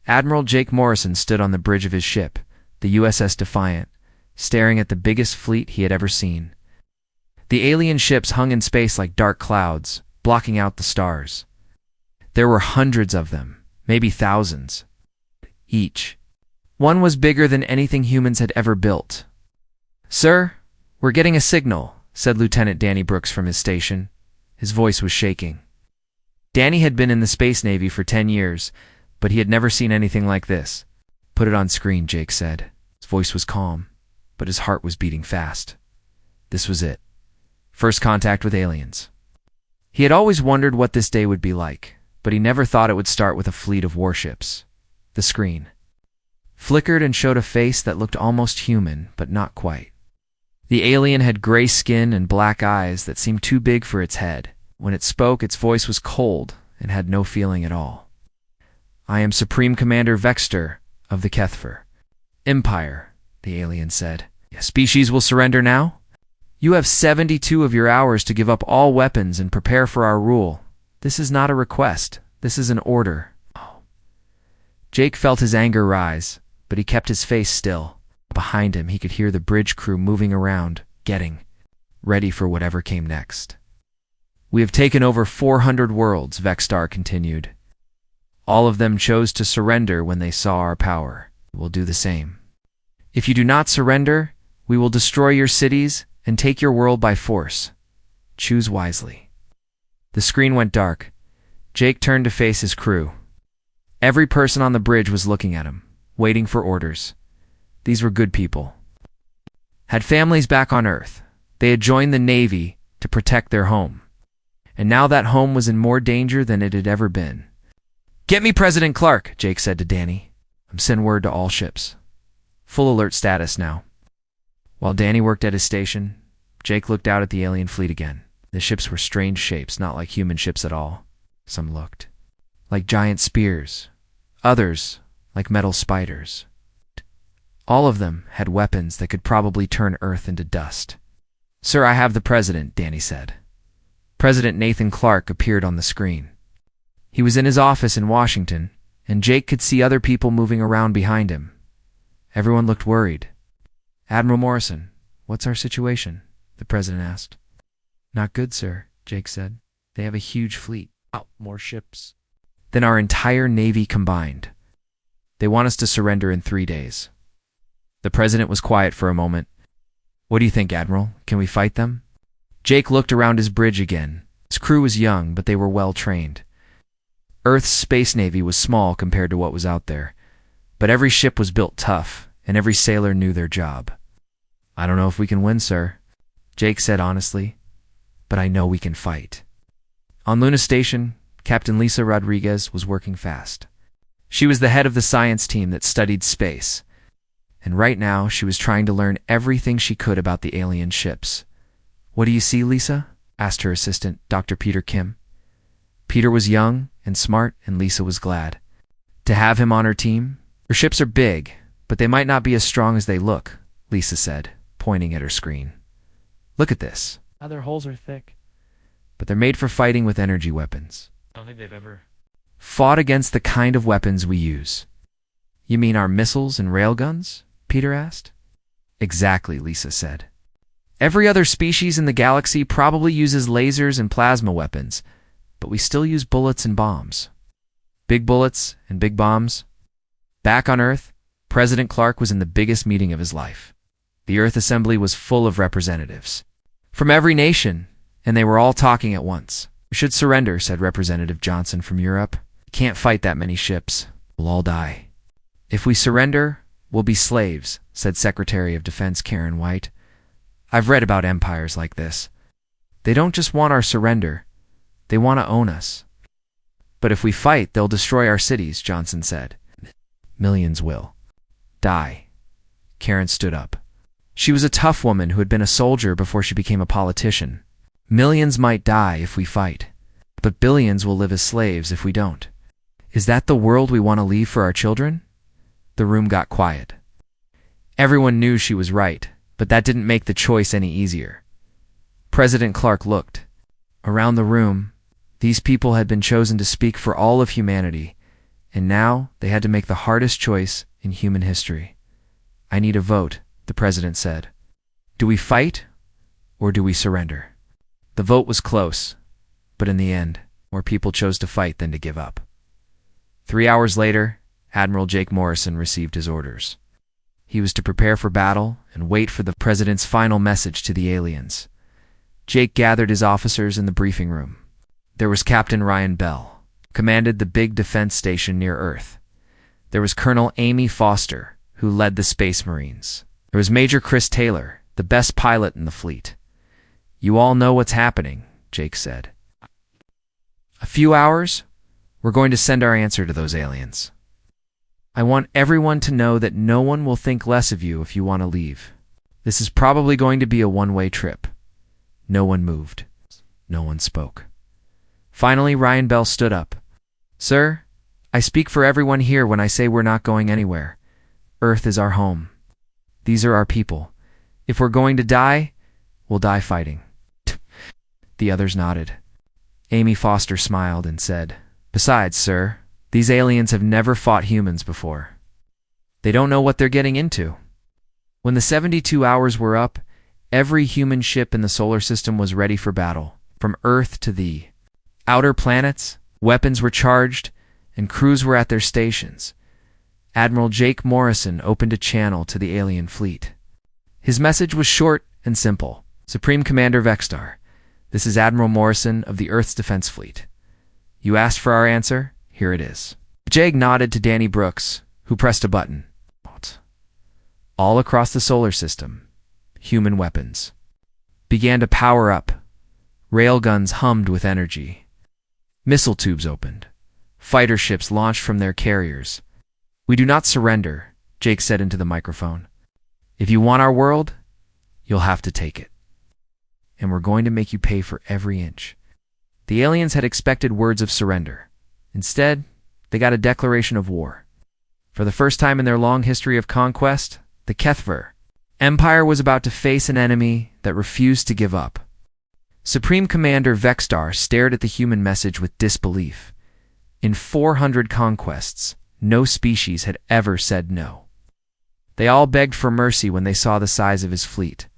Admiral Jake Morrison stood on the bridge of his ship, the USS Defiant, staring at the biggest fleet he had ever seen. The alien ships hung in space like dark clouds, blocking out the stars. There were hundreds of them, maybe thousands, each. One was bigger than anything humans had ever built. "Sir, we're getting a signal," said Lieutenant Danny Brooks from his station. His voice was shaking. Danny had been in the Space Navy for 10 years, but he had never seen anything like this. "Put it on screen," Jake said. His voice was calm, but his heart was beating fast. This was it. First contact with aliens. He had always wondered what this day would be like, but he never thought it would start with a fleet of warships. The screen flickered and showed a face that looked almost human, but not quite. The alien had gray skin and black eyes that seemed too big for its head. When it spoke, its voice was cold and had no feeling at all. "I am Supreme Commander Vexter of the Kethfer. Empire," the alien said. "Species will surrender now? You have 72 of your hours to give up all weapons and prepare for our rule. This is not a request. This is an order." Jake felt his anger rise, but he kept his face still. Behind him, he could hear the bridge crew moving around, getting ready for whatever came next. "We have taken over 400 worlds," Vextar continued. "All of them chose to surrender when they saw our power. We'll do the same. If you do not surrender, we will destroy your cities and take your world by force. Choose wisely." The screen went dark. Jake turned to face his crew. Every person on the bridge was looking at him, waiting for orders. These were good people. Had families back on Earth. They had joined the Navy to protect their home. And now that home was in more danger than it had ever been. "Get me President Clark," Jake said to Danny. "Send word to all ships. Full alert status now." While Danny worked at his station, Jake looked out at the alien fleet again. The ships were strange shapes, not like human ships at all. Some looked like giant spears, others like metal spiders. All of them had weapons that could probably turn Earth into dust. "Sir, I have the President," Danny said. President Nathan Clark appeared on the screen. He was in his office in Washington, and Jake could see other people moving around behind him. Everyone looked worried. "Admiral Morrison, what's our situation?" the President asked. "Not good, sir," Jake said. "They have a huge fleet. More ships than our entire Navy combined. They want us to surrender in 3 days." The President was quiet for a moment. "What do you think, Admiral? Can we fight them?" Jake looked around his bridge again. His crew was young, but they were well trained. Earth's Space Navy was small compared to what was out there, but every ship was built tough, and every sailor knew their job. "I don't know if we can win, sir," Jake said honestly, "but I know we can fight." On Luna Station, Captain Lisa Rodriguez was working fast. She was the head of the science team that studied space, and right now she was trying to learn everything she could about the alien ships. "What do you see, Lisa?" asked her assistant, Dr. Peter Kim. Peter was young and smart, and Lisa was glad to have him on her team. "Her ships are big, but they might not be as strong as they look," Lisa said, pointing at her screen. "Look at this. Their hulls are thick. But they're made for fighting with energy weapons. I don't think they've ever Fought against the kind of weapons we use." "You mean our missiles and railguns?" Peter asked. "Exactly," Lisa said. "Every other species in the galaxy probably uses lasers and plasma weapons, but we still use bullets and bombs. Big bullets and big bombs." Back on Earth, President Clark was in the biggest meeting of his life. The Earth Assembly was full of representatives from every nation, and they were all talking at once. "We should surrender," said Representative Johnson from Europe. "We can't fight that many ships. We'll all die." "If we surrender, we'll be slaves," said Secretary of Defense Karen White. "I've read about empires like this. They don't just want our surrender. They want to own us." "But if we fight, they'll destroy our cities," Johnson said. "Millions will die." Karen stood up. She was a tough woman who had been a soldier before she became a politician. "Millions might die if we fight, but billions will live as slaves if we don't. Is that the world we want to leave for our children?" The room got quiet. Everyone knew she was right, but that didn't make the choice any easier. President Clark looked around the room. These people had been chosen to speak for all of humanity, And now they had to make the hardest choice in human history. "I need a vote," the president said. "Do we fight or do we surrender?" The vote was close, but in the end, more people chose to fight than to give up. 3 hours later, Admiral Jake Morrison received his orders. He was to prepare for battle and wait for the president's final message to the aliens. Jake gathered his officers in the briefing room. There was Captain Ryan Bell, who commanded the big defense station near Earth. There was Colonel Amy Foster, who led the Space Marines. There was Major Chris Taylor, the best pilot in the fleet. "You all know what's happening," Jake said. "A few hours, we're going to send our answer to those aliens. I want everyone to know that no one will think less of you if you want to leave. This is probably going to be a one-way trip." No one moved. No one spoke. Finally, Ryan Bell stood up. "Sir, I speak for everyone here when I say we're not going anywhere. Earth is our home. These are our people. If we're going to die, we'll die fighting." The others nodded. Amy Foster smiled and said, "Besides, sir, these aliens have never fought humans before. They don't know what they're getting into." When the 72 hours were up, every human ship in the solar system was ready for battle. From Earth to the outer planets, weapons were charged, and crews were at their stations. Admiral Jake Morrison opened a channel to the alien fleet. His message was short and simple. "Supreme Commander Vextar, this is Admiral Morrison of the Earth's Defense Fleet. You asked for our answer? Here it is." Jake nodded to Danny Brooks, who pressed a button. All across the solar system, human weapons began to power up. Railguns hummed with energy. Missile tubes opened. Fighter ships launched from their carriers. "We do not surrender," Jake said into the microphone. "If you want our world, you'll have to take it. And we're going to make you pay for every inch." The aliens had expected words of surrender. Instead, they got a declaration of war. For the first time in their long history of conquest, the Kethver Empire was about to face an enemy that refused to give up. Supreme Commander Vextar stared at the human message with disbelief. In 400 conquests, no species had ever said no. They all begged for mercy when they saw the size of his fleet.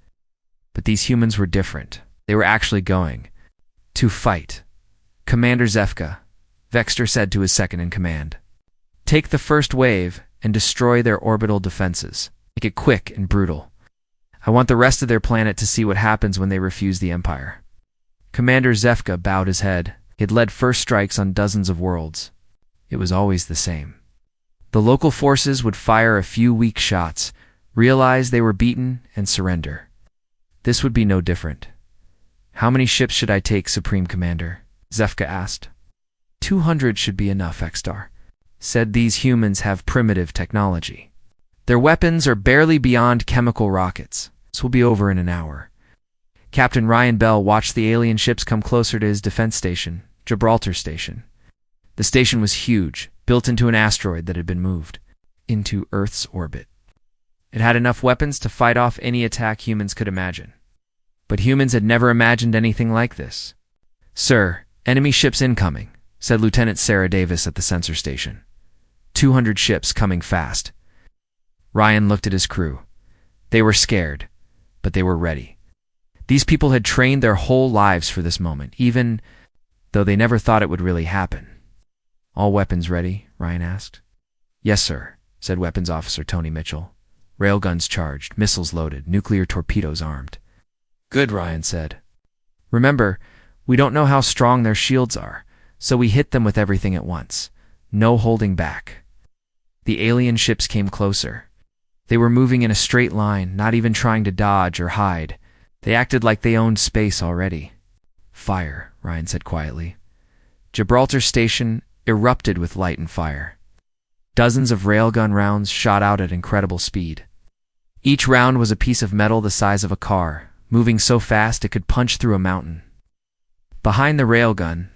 But these humans were different. They were actually going to fight. "Commander Zefka," Vextar said to his second-in-command, "take the first wave and destroy their orbital defenses. Make it quick and brutal. I want the rest of their planet to see what happens when they refuse the Empire." Commander Zefka bowed his head. He had led first strikes on dozens of worlds. It was always the same. The local forces would fire a few weak shots, realize they were beaten, and surrender. This would be no different. "How many ships should I take, Supreme Commander?" Zefka asked. 200 should be enough, Vextar said. "These humans have primitive technology. Their weapons are barely beyond chemical rockets. This will be over in an hour." Captain Ryan Bell watched the alien ships come closer to his defense station, Gibraltar Station. The station was huge, built into an asteroid that had been moved into Earth's orbit. It had enough weapons to fight off any attack humans could imagine. But humans had never imagined anything like this. "Sir, enemy ships incoming," said Lieutenant Sarah Davis at the sensor station. 200 ships coming fast. Ryan looked at his crew. They were scared, but they were ready. These people had trained their whole lives for this moment, even though they never thought it would really happen. "All weapons ready?" Ryan asked. "Yes, sir," said Weapons Officer Tony Mitchell. "Railguns charged, missiles loaded, nuclear torpedoes armed." "Good," Ryan said. "Remember, we don't know how strong their shields are, so we hit them with everything at once. No holding back." The alien ships came closer. They were moving in a straight line, not even trying to dodge or hide. They acted like they owned space already. "Fire," Ryan said quietly. Gibraltar Station erupted with light and fire. Dozens of railgun rounds shot out at incredible speed. Each round was a piece of metal the size of a car, moving so fast it could punch through a mountain. Behind the railgun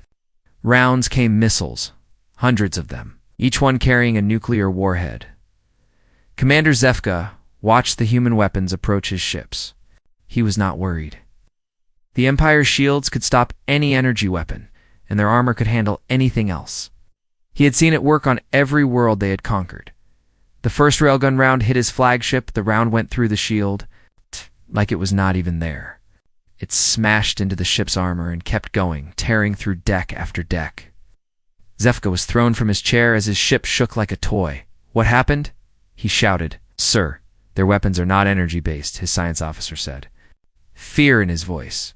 rounds came missiles, hundreds of them, each one carrying a nuclear warhead. Commander Zefka watched the human weapons approach his ships. He was not worried. The Empire's shields could stop any energy weapon, and their armor could handle anything else. He had seen it work on every world they had conquered. The first railgun round hit his flagship, the round went through the shield, like it was not even there. It smashed into the ship's armor and kept going, tearing through deck after deck. Zefka was thrown from his chair as his ship shook like a toy. What happened? He shouted. Sir, their weapons are not energy-based, his science officer said. Fear in his voice.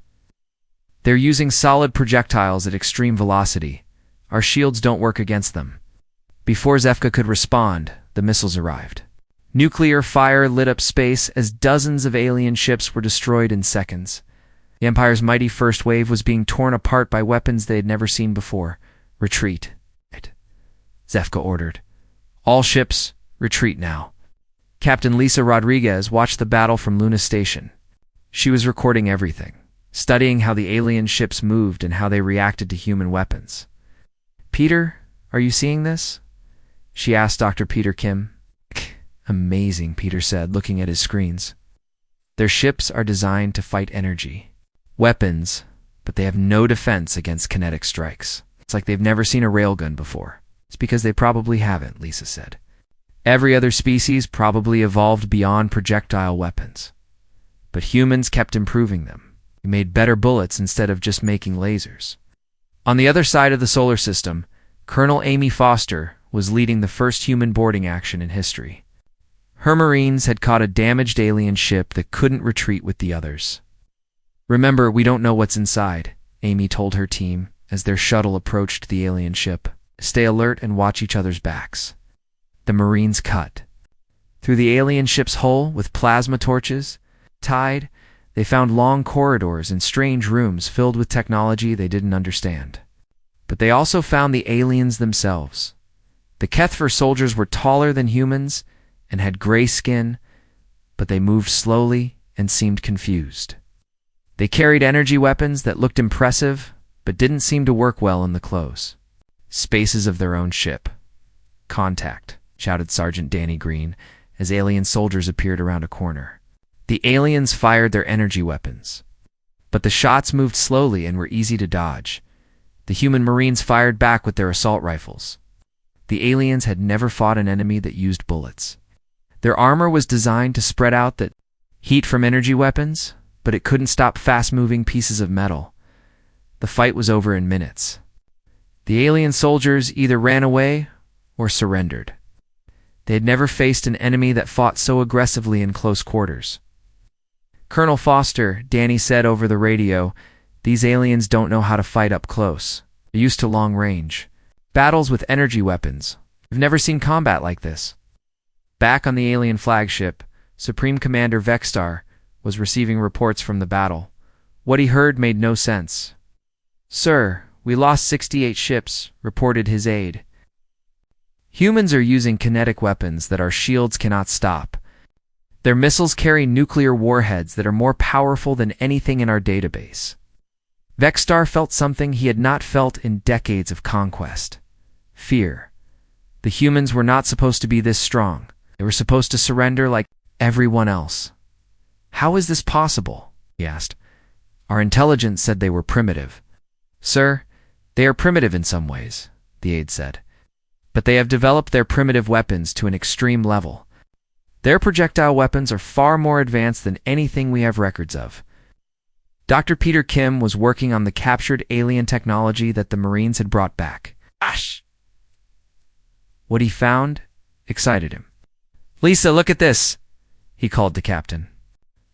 They're using solid projectiles at extreme velocity. Our shields don't work against them. Before Zefka could respond, the missiles arrived. Nuclear fire lit up space as dozens of alien ships were destroyed in seconds. The Empire's mighty first wave was being torn apart by weapons they had never seen before. Retreat. Zefka ordered. All ships, retreat now. Captain Lisa Rodriguez watched the battle from Luna Station. She was recording everything, studying how the alien ships moved and how they reacted to human weapons. Peter, are you seeing this? She asked Dr. Peter Kim. Amazing, Peter said, looking at his screens. Their ships are designed to fight energy. Weapons, but they have no defense against kinetic strikes. It's like they've never seen a railgun before. It's because they probably haven't, Lisa said. Every other species probably evolved beyond projectile weapons. But humans kept improving them. We made better bullets instead of just making lasers. On the other side of the solar system, Colonel Amy Foster was leading the first human boarding action in history. Her Marines had caught a damaged alien ship that couldn't retreat with the others. Remember, we don't know what's inside, Amy told her team as their shuttle approached the alien ship. Stay alert and watch each other's backs. The Marines cut. Through the alien ship's hull with plasma torches, tied, they found long corridors and strange rooms filled with technology they didn't understand. But they also found the aliens themselves. The Kethver soldiers were taller than humans and had gray skin, but they moved slowly and seemed confused. They carried energy weapons that looked impressive, but didn't seem to work well in the clothes. Spaces of their own ship. Contact, shouted Sergeant Danny Green as alien soldiers appeared around a corner. The aliens fired their energy weapons, but the shots moved slowly and were easy to dodge. The human Marines fired back with their assault rifles. The aliens had never fought an enemy that used bullets. Their armor was designed to spread out the heat from energy weapons, but it couldn't stop fast-moving pieces of metal. The fight was over in minutes. The alien soldiers either ran away or surrendered. They had never faced an enemy that fought so aggressively in close quarters. Colonel Foster, Danny said over the radio, these aliens don't know how to fight up close. They're used to long range. Battles with energy weapons. We've never seen combat like this. Back on the alien flagship, Supreme Commander Vexstar was receiving reports from the battle. What he heard made no sense. Sir, we lost 68 ships, reported his aide. Humans are using kinetic weapons that our shields cannot stop. Their missiles carry nuclear warheads that are more powerful than anything in our database. Vexstar felt something he had not felt in decades of conquest. Fear. The humans were not supposed to be this strong. They were supposed to surrender like everyone else. How is this possible? He asked. Our intelligence said they were primitive. Sir, they are primitive in some ways, the aide said. But they have developed their primitive weapons to an extreme level. Their projectile weapons are far more advanced than anything we have records of. Dr. Peter Kim was working on the captured alien technology that the Marines had brought back. Ash! What he found excited him. Lisa, look at this, he called to Captain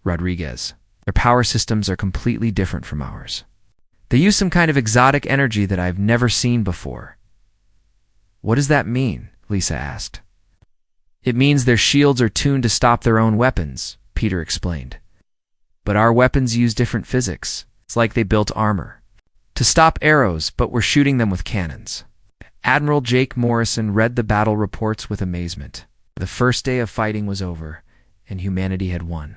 Rodriguez. Their power systems are completely different from ours. They use some kind of exotic energy that I've never seen before. What does that mean? Lisa asked. It means their shields are tuned to stop their own weapons, Peter explained. But our weapons use different physics. It's like they built armor to stop arrows, but we're shooting them with cannons. Admiral Jake Morrison read the battle reports with amazement. The first day of fighting was over, and humanity had won.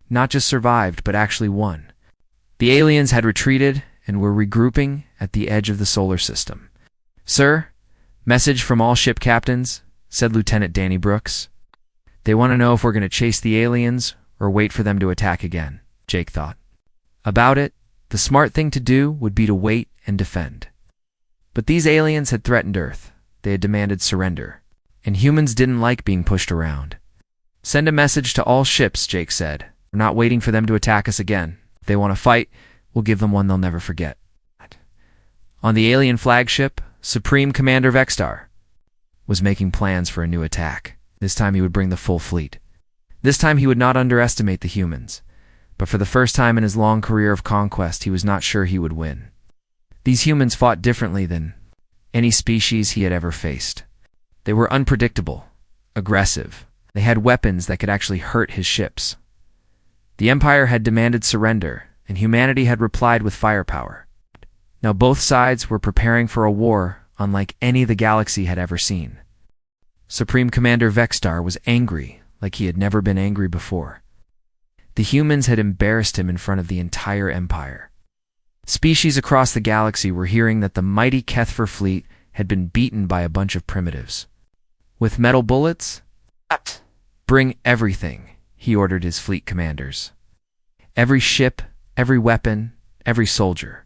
Not just survived, but actually won. The aliens had retreated and were regrouping at the edge of the solar system. Sir, message from all ship captains, said Lieutenant Danny Brooks. They want to know if we're going to chase the aliens or wait for them to attack again, Jake thought. About it, the smart thing to do would be to wait and defend. But these aliens had threatened Earth. they had demanded surrender. And humans didn't like being pushed around. "Send a message to all ships," Jake said. "We're not waiting for them to attack us again. If they want to fight, we'll give them one they'll never forget." On the alien flagship, Supreme Commander Vextar was making plans for a new attack. This time he would bring the full fleet. This time he would not underestimate the humans. But for the first time in his long career of conquest, he was not sure he would win. These humans fought differently than any species he had ever faced. They were unpredictable, aggressive. They had weapons that could actually hurt his ships. The Empire had demanded surrender, and humanity had replied with firepower. Now both sides were preparing for a war unlike any the galaxy had ever seen. Supreme Commander Vextar was angry like he had never been angry before. The humans had embarrassed him in front of the entire Empire. Species across the galaxy were hearing that the mighty Kethfer fleet had been beaten by a bunch of primitives. With metal bullets? "Bring everything," he ordered his fleet commanders. "Every ship, every weapon, every soldier.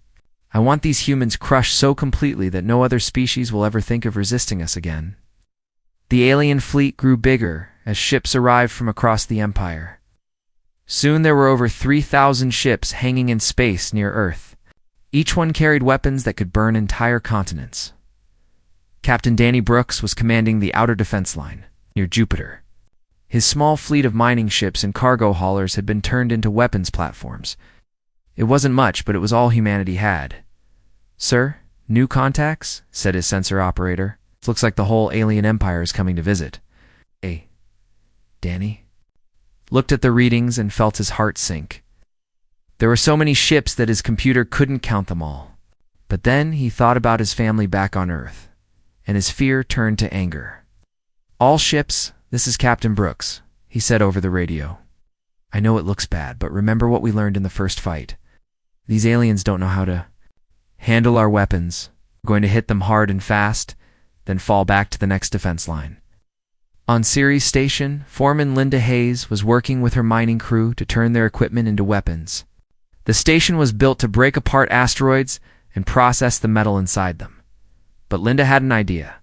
I want these humans crushed so completely that no other species will ever think of resisting us again." The alien fleet grew bigger as ships arrived from across the Empire. Soon there were over 3,000 ships hanging in space near Earth. Each one carried weapons that could burn entire continents. Captain Danny Brooks was commanding the outer defense line, near Jupiter. His small fleet of mining ships and cargo haulers had been turned into weapons platforms. It wasn't much, but it was all humanity had. "Sir, new contacts?" said his sensor operator. "Looks like the whole alien empire is coming to visit." "Hey, Danny?" Looked at the readings and felt his heart sink. There were so many ships that his computer couldn't count them all. But then he thought about his family back on Earth, and his fear turned to anger. "All ships, this is Captain Brooks," he said over the radio. "I know it looks bad, but remember what we learned in the first fight. These aliens don't know how to handle our weapons. We're going to hit them hard and fast, then fall back to the next defense line." On Ceres Station, Foreman Linda Hayes was working with her mining crew to turn their equipment into weapons. The station was built to break apart asteroids and process the metal inside them. But Linda had an idea.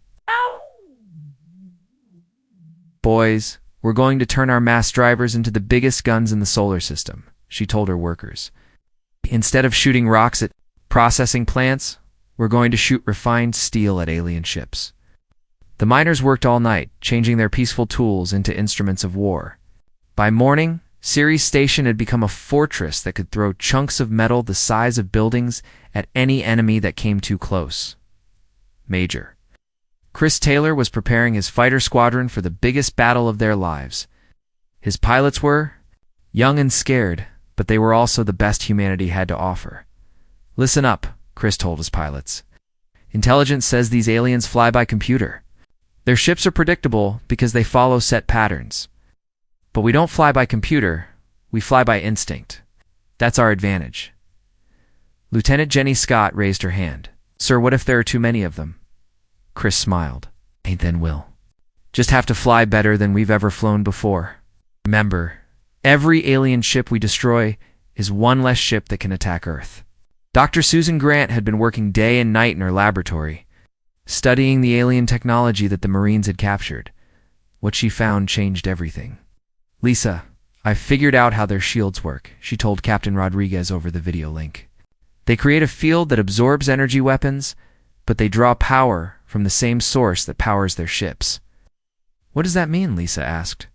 "Boys, we're going to turn our mass drivers into the biggest guns in the solar system," she told her workers. "Instead of shooting rocks at processing plants, we're going to shoot refined steel at alien ships." The miners worked all night, changing their peaceful tools into instruments of war. By morning, Ceres Station had become a fortress that could throw chunks of metal the size of buildings at any enemy that came too close. Major Chris Taylor was preparing his fighter squadron for the biggest battle of their lives. His pilots were young and scared, but they were also the best humanity had to offer. "Listen up," Chris told his pilots. "Intelligence says these aliens fly by computer. Their ships are predictable because they follow set patterns. But we don't fly by computer, we fly by instinct. That's our advantage." Lieutenant Jenny Scott raised her hand. "Sir, what if there are too many of them?" Chris smiled. "Ain't then will. Just have to fly better than we've ever flown before. Remember, every alien ship we destroy is one less ship that can attack Earth." Dr. Susan Grant had been working day and night in her laboratory, studying the alien technology that the Marines had captured. What she found changed everything. "Lisa, I've figured out how their shields work," she told Captain Rodriguez over the video link. "They create a field that absorbs energy weapons, but they draw power from the same source that powers their ships." "What does that mean?" Lisa asked.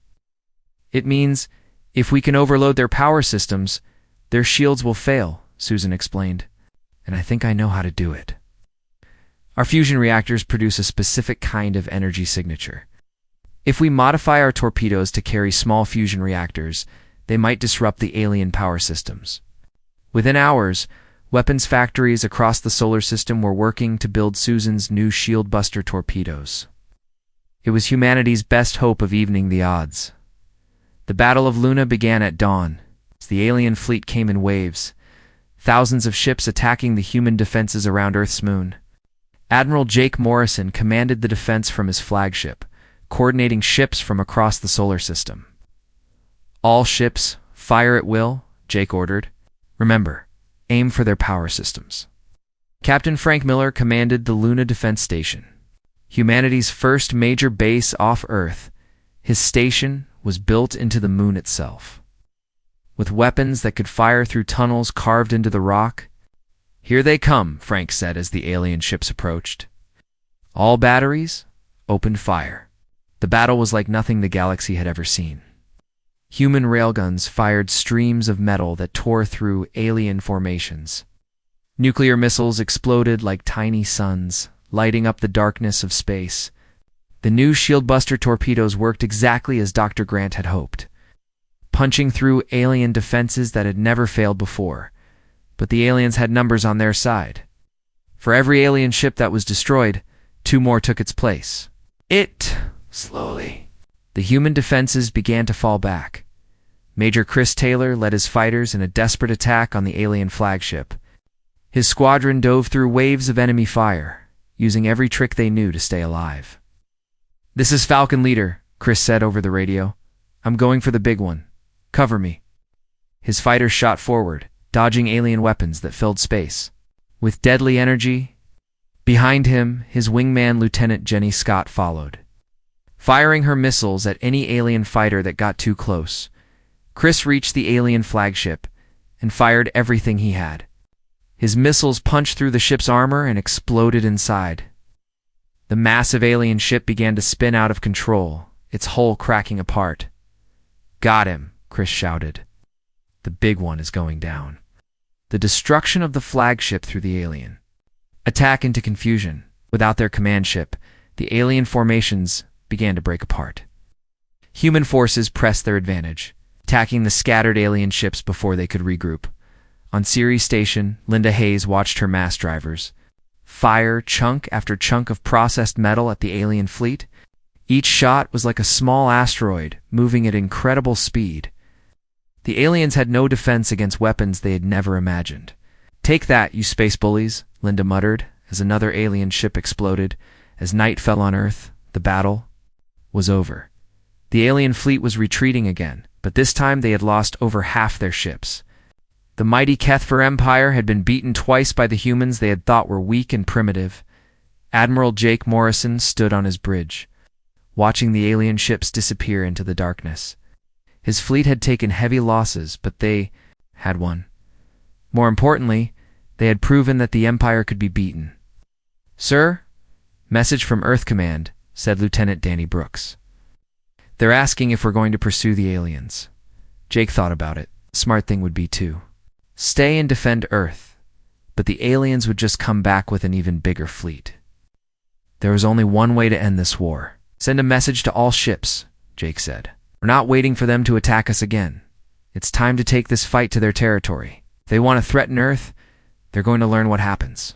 "It means if we can overload their power systems, their shields will fail," Susan explained. "And I think I know how to do it. Our fusion reactors produce a specific kind of energy signature. If we modify our torpedoes to carry small fusion reactors, they might disrupt the alien power systems." Within hours, weapons factories across the solar system were working to build Susan's new shield buster torpedoes. It was humanity's best hope of evening the odds. The Battle of Luna began at dawn. The alien fleet came in waves, thousands of ships attacking the human defenses around Earth's moon. Admiral Jake Morrison commanded the defense from his flagship, coordinating ships from across the solar system. "All ships, fire at will," Jake ordered. "Remember, aim for their power systems." Captain Frank Miller commanded the Luna Defense Station. humanity's first major base off Earth, his station was built into the moon itself. With weapons that could fire through tunnels carved into the rock. "Here they come," Frank said as the alien ships approached. All batteries opened fire. The battle was like nothing the galaxy had ever seen. Human railguns fired streams of metal that tore through alien formations. Nuclear missiles exploded like tiny suns, lighting up the darkness of space. The new Shieldbuster torpedoes worked exactly as Dr. Grant had hoped, punching through alien defenses that had never failed before. But the aliens had numbers on their side. For every alien ship that was destroyed, 2 more took its place. Slowly, the human defenses began to fall back. Major Chris Taylor led his fighters in a desperate attack on the alien flagship. His squadron dove through waves of enemy fire, using every trick they knew to stay alive. "This is Falcon Leader," Chris said over the radio. "I'm going for the big one. Cover me." His fighters shot forward, dodging alien weapons that filled space. With deadly energy, behind him, his wingman Lieutenant Jenny Scott followed, firing her missiles at any alien fighter that got too close. Chris reached the alien flagship and fired everything he had. His missiles punched through the ship's armor and exploded inside. The massive alien ship began to spin out of control, its hull cracking apart. "Got him," Chris shouted. "The big one is going down." The destruction of the flagship threw the alien attack into confusion. Without their command ship, the alien formations began to break apart. Human forces pressed their advantage, attacking the scattered alien ships before they could regroup. On Ceres Station, Linda Hayes watched her mass drivers fire chunk after chunk of processed metal at the alien fleet. Each shot was like a small asteroid, moving at incredible speed. The aliens had no defense against weapons they had never imagined. "Take that, you space bullies," Linda muttered as another alien ship exploded. As night fell on Earth, the battle was over. The alien fleet was retreating again, but this time they had lost over half their ships. The mighty HFY Empire had been beaten twice by the humans they had thought were weak and primitive. Admiral Jake Morrison stood on his bridge, watching the alien ships disappear into the darkness. His fleet had taken heavy losses, but they had won. More importantly, they had proven that the Empire could be beaten. "Sir, message from Earth Command," said Lieutenant Danny Brooks. "They're asking if we're going to pursue the aliens." Jake thought about it. Smart thing would be to stay and defend Earth, but the aliens would just come back with an even bigger fleet. There was only one way to end this war. "Send a message to all ships," Jake said. "We're not waiting for them to attack us again. It's time to take this fight to their territory. If they want to threaten Earth, they're going to learn what happens.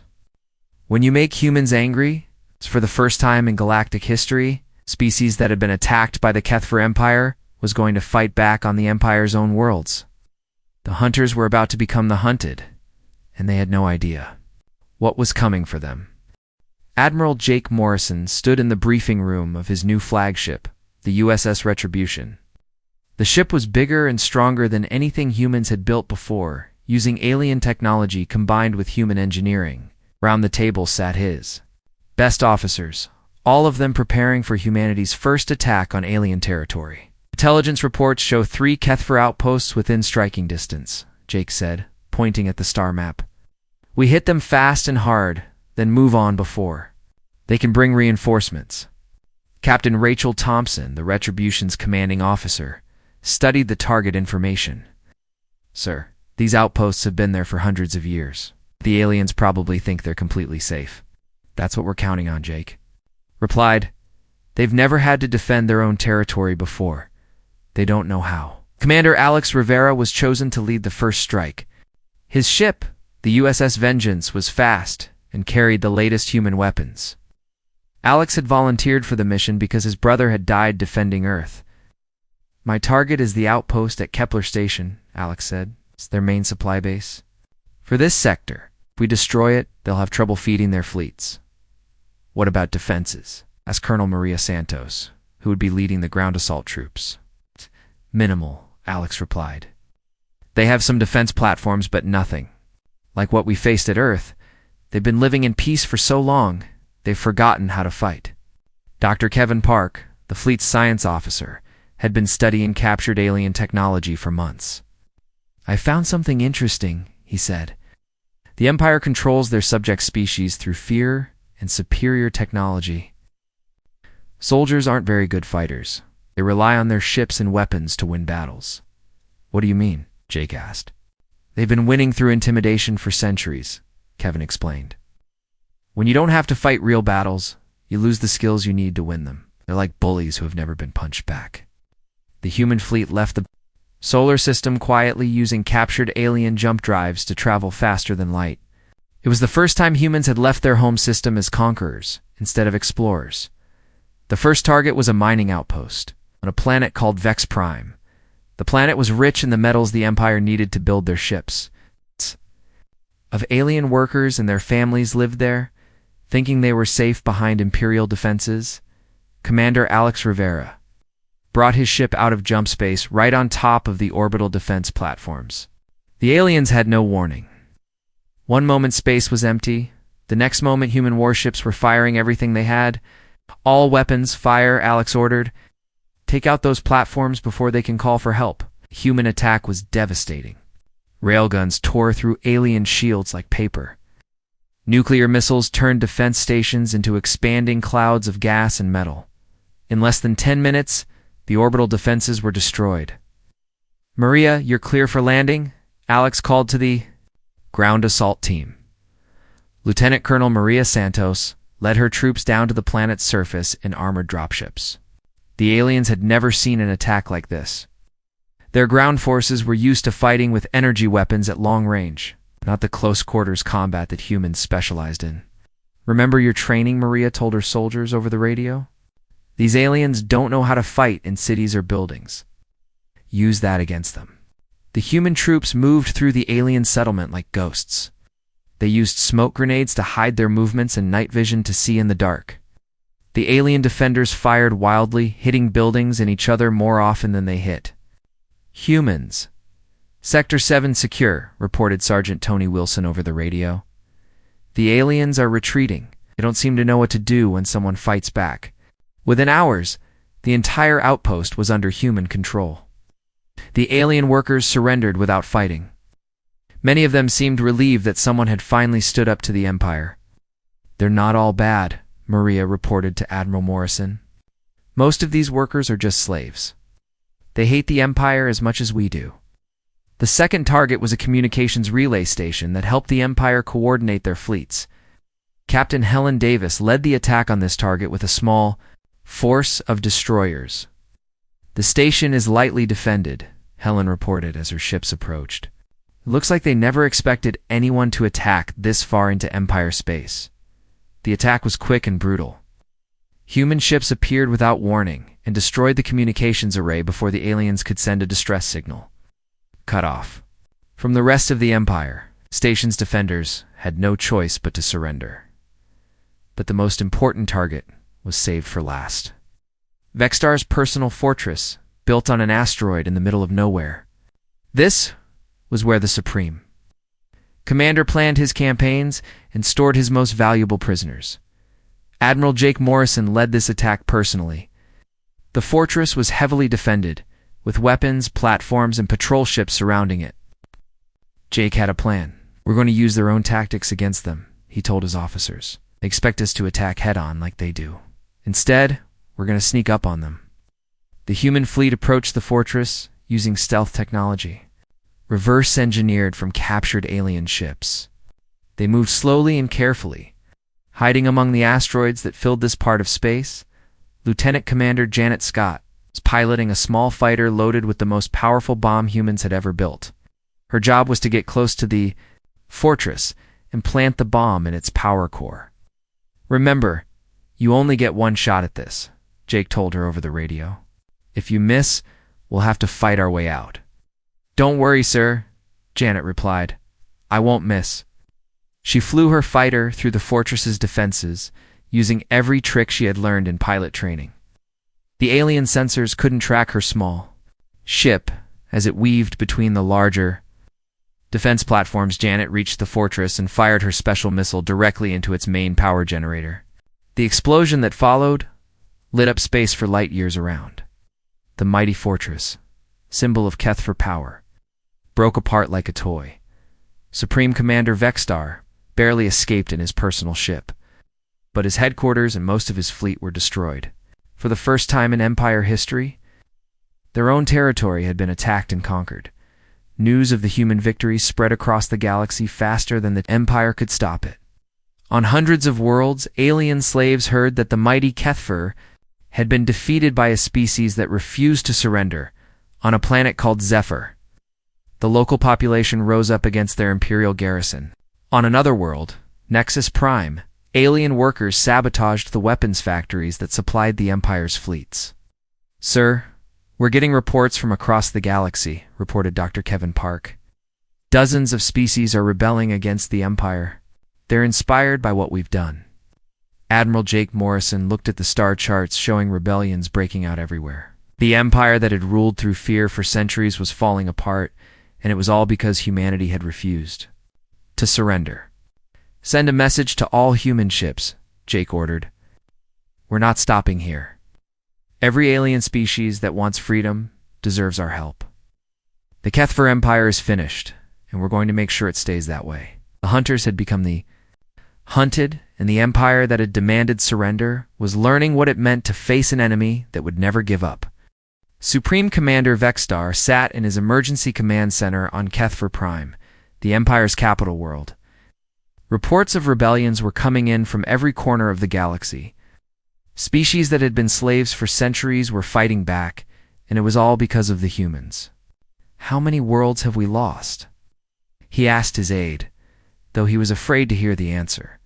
When you make humans angry, it's for the first time in galactic history, species that had been attacked by the HFY Empire was going to fight back on the Empire's own worlds. The hunters were about to become the hunted, and they had no idea what was coming for them. Admiral Jake Morrison stood in the briefing room of his new flagship, the USS Retribution. The ship was bigger and stronger than anything humans had built before, using alien technology combined with human engineering. Round the table sat his best officers, all of them preparing for humanity's first attack on alien territory. "Intelligence reports show 3 HFY outposts within striking distance," Jake said, pointing at the star map. "We hit them fast and hard, then move on before they can bring reinforcements." Captain Rachel Thompson, the Retribution's commanding officer, studied the target information. "Sir, these outposts have been there for hundreds of years. The aliens probably think they're completely safe." "That's what we're counting on," Jake replied. "They've never had to defend their own territory before. They don't know how." Commander Alex Rivera was chosen to lead the first strike. His ship, the USS Vengeance, was fast and carried the latest human weapons. Alex had volunteered for the mission because his brother had died defending Earth. "My target is the outpost at Kepler Station," Alex said. "It's their main supply base. For this sector, if we destroy it, they'll have trouble feeding their fleets." "What about defenses?" asked Colonel Maria Santos, who would be leading the ground assault troops. "Minimal," Alex replied. "They have some defense platforms, but nothing like what we faced at Earth. They've been living in peace for so long, they've forgotten how to fight." Dr. Kevin Park, the fleet's science officer, had been studying captured alien technology for months. "I found something interesting," he said. "The Empire controls their subject species through fear and superior technology. Soldiers aren't very good fighters. They rely on their ships and weapons to win battles." "What do you mean?" Jake asked. "They've been winning through intimidation for centuries," Kevin explained. "When you don't have to fight real battles, you lose the skills you need to win them. They're like bullies who have never been punched back." The human fleet left the solar system quietly, using captured alien jump drives to travel faster than light. It was the first time humans had left their home system as conquerors instead of explorers. The first target was a mining outpost on a planet called Vex Prime. The planet was rich in the metals the Empire needed to build their ships. Of alien workers and their families lived there, thinking they were safe behind Imperial defenses. Commander Alex Rivera brought his ship out of jump space right on top of the orbital defense platforms. The aliens had no warning. One moment space was empty, the next moment human warships were firing everything they had. "All weapons, fire," Alex ordered. "Take out those platforms before they can call for help." Human attack was devastating. Railguns tore through alien shields like paper. Nuclear missiles turned defense stations into expanding clouds of gas and metal. In less than 10 minutes, the orbital defenses were destroyed. "Maria, you're clear for landing," Alex called to the ground assault team. Lieutenant Colonel Maria Santos led her troops down to the planet's surface in armored dropships. The aliens had never seen an attack like this. Their ground forces were used to fighting with energy weapons at long range, not the close-quarters combat that humans specialized in. "Remember your training," Maria told her soldiers over the radio. "These aliens don't know how to fight in cities or buildings. Use that against them." The human troops moved through the alien settlement like ghosts. They used smoke grenades to hide their movements and night vision to see in the dark. The alien defenders fired wildly, hitting buildings and each other more often than they hit humans. "Sector 7 secure," reported Sergeant Tony Wilson over the radio. "The aliens are retreating. They don't seem to know what to do when someone fights back." Within hours, the entire outpost was under human control. The alien workers surrendered without fighting. Many of them seemed relieved that someone had finally stood up to the Empire. "They're not all bad," Maria reported to Admiral Morrison. "Most of these workers are just slaves. They hate the Empire as much as we do." The second target was a communications relay station that helped the Empire coordinate their fleets. Captain Helen Davis led the attack on this target with a small force of destroyers. "The station is lightly defended," Helen reported as her ships approached. "It looks like they never expected anyone to attack this far into Empire space." The attack was quick and brutal. Human ships appeared without warning and destroyed the communications array before the aliens could send a distress signal. Cut off from the rest of the Empire, station's defenders had no choice but to surrender. But the most important target was saved for last. Vexstar's personal fortress, built on an asteroid in the middle of nowhere. This was where the Supreme Commander planned his campaigns and stored his most valuable prisoners. Admiral Jake Morrison led this attack personally. The fortress was heavily defended, with weapons, platforms, and patrol ships surrounding it. Jake had a plan. "We're going to use their own tactics against them," he told his officers. "They expect us to attack head-on like they do. Instead, we're going to sneak up on them." The human fleet approached the fortress using stealth technology, reverse-engineered from captured alien ships. They moved slowly and carefully, hiding among the asteroids that filled this part of space. Lieutenant Commander Janet Scott was piloting a small fighter loaded with the most powerful bomb humans had ever built. Her job was to get close to the fortress and plant the bomb in its power core. "Remember, you only get one shot at this," Jake told her over the radio. "If you miss, we'll have to fight our way out." "Don't worry, sir," Janet replied. "I won't miss." She flew her fighter through the fortress's defenses, using every trick she had learned in pilot training. The alien sensors couldn't track her small ship as it weaved between the larger defense platforms. Janet reached the fortress and fired her special missile directly into its main power generator. The explosion that followed lit up space for light years around. The mighty fortress, symbol of Keth for power, broke apart like a toy. Supreme Commander Vexstar barely escaped in his personal ship, but his headquarters and most of his fleet were destroyed. For the first time in Empire history, their own territory had been attacked and conquered. News of the human victory spread across the galaxy faster than the Empire could stop it. On hundreds of worlds, alien slaves heard that the mighty Kethfer had been defeated by a species that refused to surrender on a planet called Zephyr. The local population rose up against their Imperial garrison. On another world, Nexus Prime, alien workers sabotaged the weapons factories that supplied the Empire's fleets. "Sir, we're getting reports from across the galaxy," reported Dr. Kevin Park. "Dozens of species are rebelling against the Empire. They're inspired by what we've done." Admiral Jake Morrison looked at the star charts showing rebellions breaking out everywhere. The Empire that had ruled through fear for centuries was falling apart, and it was all because humanity had refused to surrender. "Send a message to all human ships," Jake ordered. "We're not stopping here. Every alien species that wants freedom deserves our help. The Kethfer Empire is finished, and we're going to make sure it stays that way." The hunters had become the hunted, and the Empire that had demanded surrender was learning what it meant to face an enemy that would never give up. Supreme Commander Vexstar sat in his emergency command center on Kethfer Prime, the Empire's capital world. Reports of rebellions were coming in from every corner of the galaxy. Species that had been slaves for centuries were fighting back, and it was all because of the humans. "How many worlds have we lost?" he asked his aide, though he was afraid to hear the answer.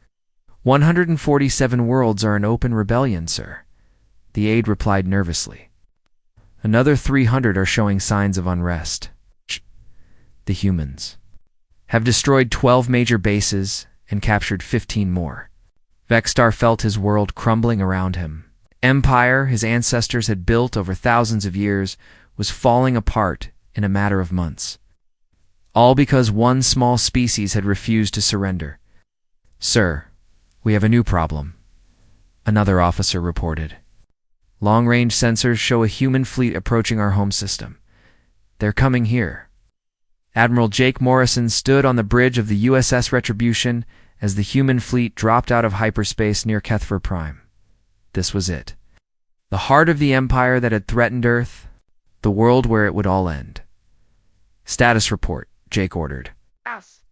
147 worlds are in open rebellion, sir," the aide replied nervously. "Another 300 are showing signs of unrest. The humans have destroyed 12 major bases and captured 15 more." Vexstar felt his world crumbling around him. Empire his ancestors had built over thousands of years was falling apart in a matter of months. All because one small species had refused to surrender. "Sir, we have a new problem," another officer reported. "Long-range sensors show a human fleet approaching our home system. They're coming here." Admiral Jake Morrison stood on the bridge of the USS Retribution as the human fleet dropped out of hyperspace near Kethfer Prime. This was it. The heart of the Empire that had threatened Earth, the world where it would all end. "Status report," Jake ordered. Yes.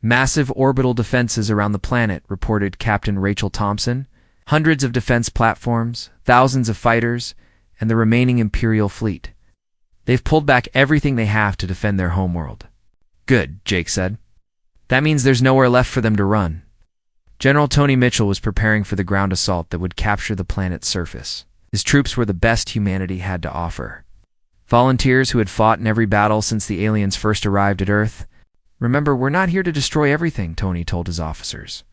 "Massive orbital defenses around the planet," reported Captain Rachel Thompson. "Hundreds of defense platforms, thousands of fighters, and the remaining Imperial fleet. They've pulled back everything they have to defend their homeworld." "Good," Jake said. "That means there's nowhere left for them to run." General Tony Mitchell was preparing for the ground assault that would capture the planet's surface. His troops were the best humanity had to offer. Volunteers who had fought in every battle since the aliens first arrived at Earth. "Remember, we're not here to destroy everything," Tony told his officers.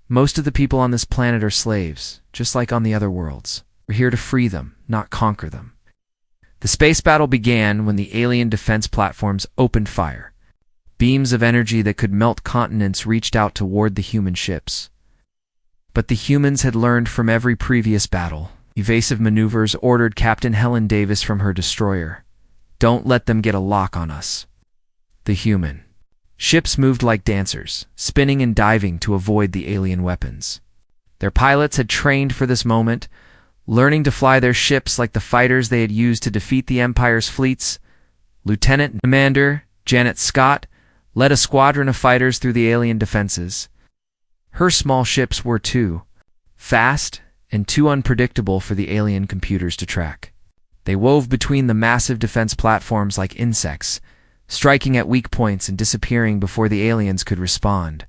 "Most of the people on this planet are slaves, just like on the other worlds. We're here to free them, not conquer them." The space battle began when the alien defense platforms opened fire. Beams of energy that could melt continents reached out toward the human ships. But the humans had learned from every previous battle. Evasive maneuvers ordered Captain Helen Davis from her destroyer. "Don't let them get a lock on us." The human ships moved like dancers, spinning and diving to avoid the alien weapons. Their pilots had trained for this moment, learning to fly their ships like the fighters they had used to defeat the Empire's fleets. Lieutenant Commander Janet Scott led a squadron of fighters through the alien defenses. Her small ships were too fast and too unpredictable for the alien computers to track. They wove between the massive defense platforms like insects, striking at weak points and disappearing before the aliens could respond.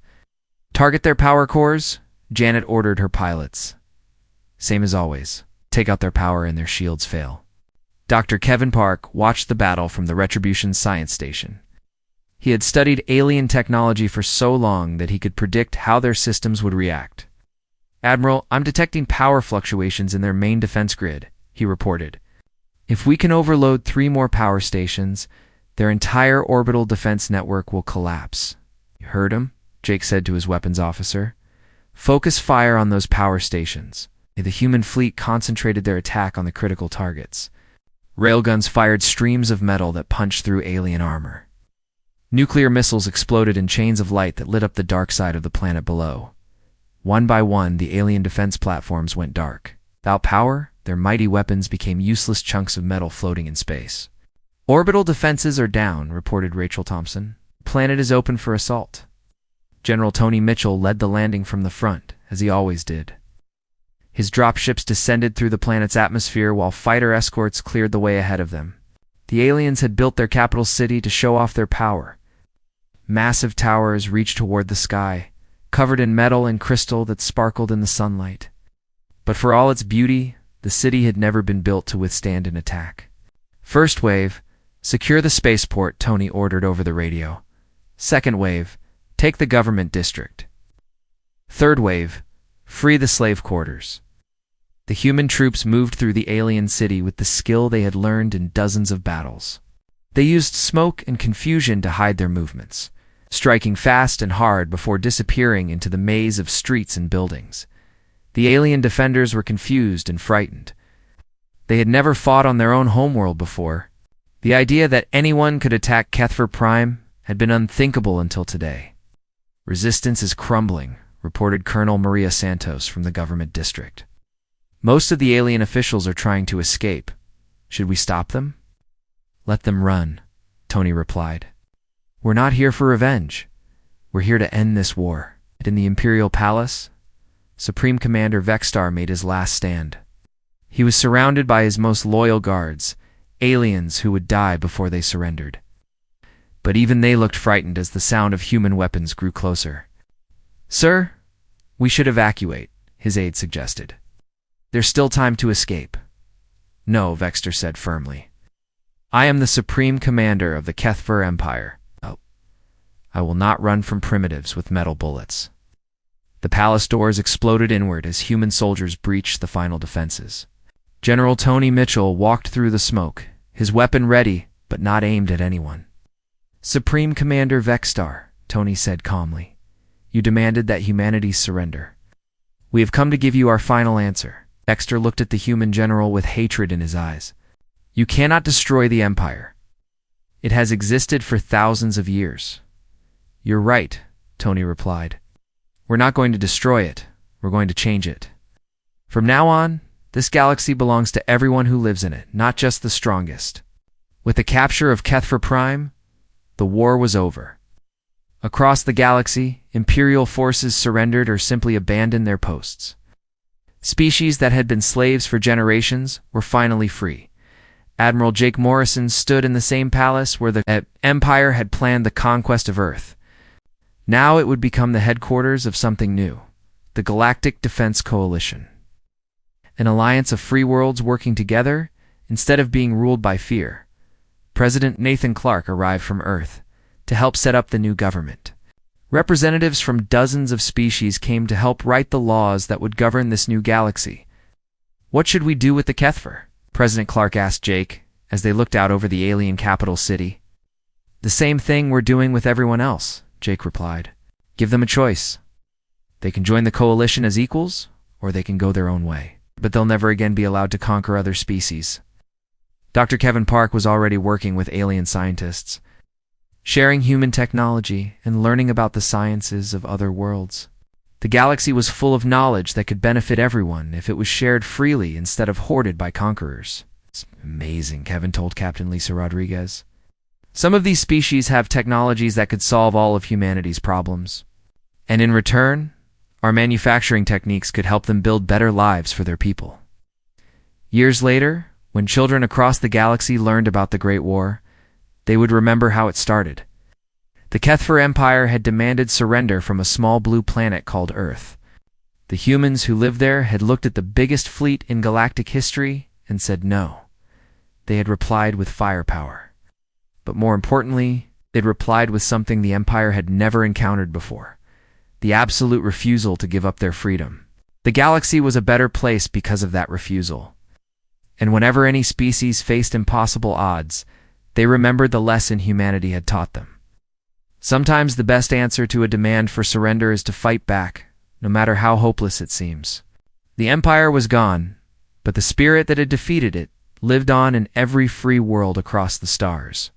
"Target their power cores," Janet ordered her pilots. Same as always, take out their power and their shields fail. Dr. Kevin Park watched the battle from the Retribution Science Station. He had studied alien technology for so long that he could predict how their systems would react. "Admiral, I'm detecting power fluctuations in their main defense grid," he reported. "If we can overload 3 more power stations, their entire orbital defense network will collapse." "You heard him?" Jake said to his weapons officer. "Focus fire on those power stations. The human fleet concentrated their attack on the critical targets. Railguns fired streams of metal that punched through alien armor. Nuclear missiles exploded in chains of light that lit up the dark side of the planet below. One by one, the alien defense platforms went dark. Without power, their mighty weapons became useless chunks of metal floating in space. "Orbital defenses are down," reported Rachel Thompson. "The planet is open for assault." General Tony Mitchell led the landing from the front, as he always did. His dropships descended through the planet's atmosphere while fighter escorts cleared the way ahead of them. The aliens had built their capital city to show off their power. Massive towers reached toward the sky, covered in metal and crystal that sparkled in the sunlight. But for all its beauty, the city had never been built to withstand an attack. "First wave, secure the spaceport," Tony ordered over the radio. "Second wave, take the government district. Third wave, free the slave quarters." The human troops moved through the alien city with the skill they had learned in dozens of battles. They used smoke and confusion to hide their movements, striking fast and hard before disappearing into the maze of streets and buildings. The alien defenders were confused and frightened. They had never fought on their own homeworld before. The idea that anyone could attack Kethver Prime had been unthinkable until today. "Resistance is crumbling," reported Colonel Maria Santos from the government district. "Most of the alien officials are trying to escape. Should we stop them?" "Let them run," Tony replied. "We're not here for revenge. We're here to end this war." In the Imperial Palace, Supreme Commander Vexstar made his last stand. He was surrounded by his most loyal guards, aliens who would die before they surrendered. But even they looked frightened as the sound of human weapons grew closer. "Sir, we should evacuate," his aide suggested. "There's still time to escape." "No," Vexter said firmly. "I am the Supreme Commander of the Kethver Empire. I will not run from primitives with metal bullets." The palace doors exploded inward as human soldiers breached the final defenses. General Tony Mitchell walked through the smoke, his weapon ready but not aimed at anyone. "Supreme Commander Vexstar," Tony said calmly, "you demanded that humanity surrender. We have come to give you our final answer." Vexter looked at the human general with hatred in his eyes. "You cannot destroy the Empire. It has existed for thousands of years." "You're right," Tony replied. "We're not going to destroy it. We're going to change it. From now on, this galaxy belongs to everyone who lives in it, not just the strongest." With the capture of Kethver Prime, the war was over. Across the galaxy, Imperial forces surrendered or simply abandoned their posts. Species that had been slaves for generations were finally free. Admiral Jake Morrison stood in the same palace where the Empire had planned the conquest of Earth. Now it would become the headquarters of something new, the Galactic Defense Coalition. An alliance of free worlds working together instead of being ruled by fear. President Nathan Clark arrived from Earth to help set up the new government. Representatives from dozens of species came to help write the laws that would govern this new galaxy. "What should we do with the Kethver?" President Clark asked Jake as they looked out over the alien capital city. "The same thing we're doing with everyone else," Jake replied. "Give them a choice. They can join the coalition as equals, or they can go their own way. But they'll never again be allowed to conquer other species." Dr. Kevin Park was already working with alien scientists, sharing human technology and learning about the sciences of other worlds. The galaxy was full of knowledge that could benefit everyone if it was shared freely instead of hoarded by conquerors. "It's amazing," Kevin told Captain Lisa Rodriguez. "Some of these species have technologies that could solve all of humanity's problems. And in return, our manufacturing techniques could help them build better lives for their people." Years later, when children across the galaxy learned about the Great War, they would remember how it started. The Kethver Empire had demanded surrender from a small blue planet called Earth. The humans who lived there had looked at the biggest fleet in galactic history and said no. They had replied with firepower. But more importantly, they'd replied with something the Empire had never encountered before: the absolute refusal to give up their freedom. The galaxy was a better place because of that refusal. And whenever any species faced impossible odds, they remembered the lesson humanity had taught them. Sometimes the best answer to a demand for surrender is to fight back, no matter how hopeless it seems. The Empire was gone, but the spirit that had defeated it lived on in every free world across the stars.